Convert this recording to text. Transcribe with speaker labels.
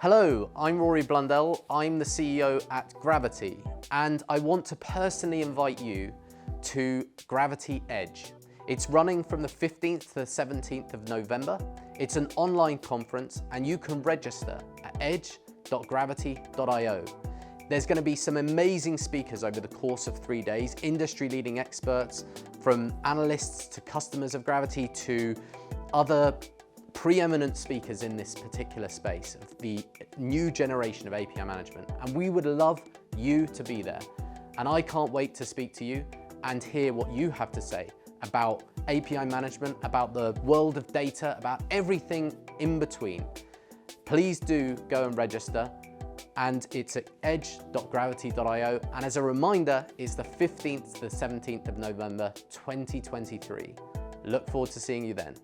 Speaker 1: Hello, I'm Rory Blundell. I'm the CEO at Gravitee, and I want to personally invite you to Gravitee Edge. It's running from the 15th to the 17th of November. It's an online conference, and you can register at edge.gravitee.io. There's going to be some amazing speakers over the course of 3 days, industry-leading experts, from analysts to customers of Gravitee to other preeminent speakers in this particular space of the new generation of API management. And we would love you to be there. And I can't wait to speak to you and hear what you have to say about API management, about the world of data, about everything in between. Please do go and register. And it's at edge.gravitee.io. And as a reminder, it's the 15th to the 17th of November, 2023. Look forward to seeing you then.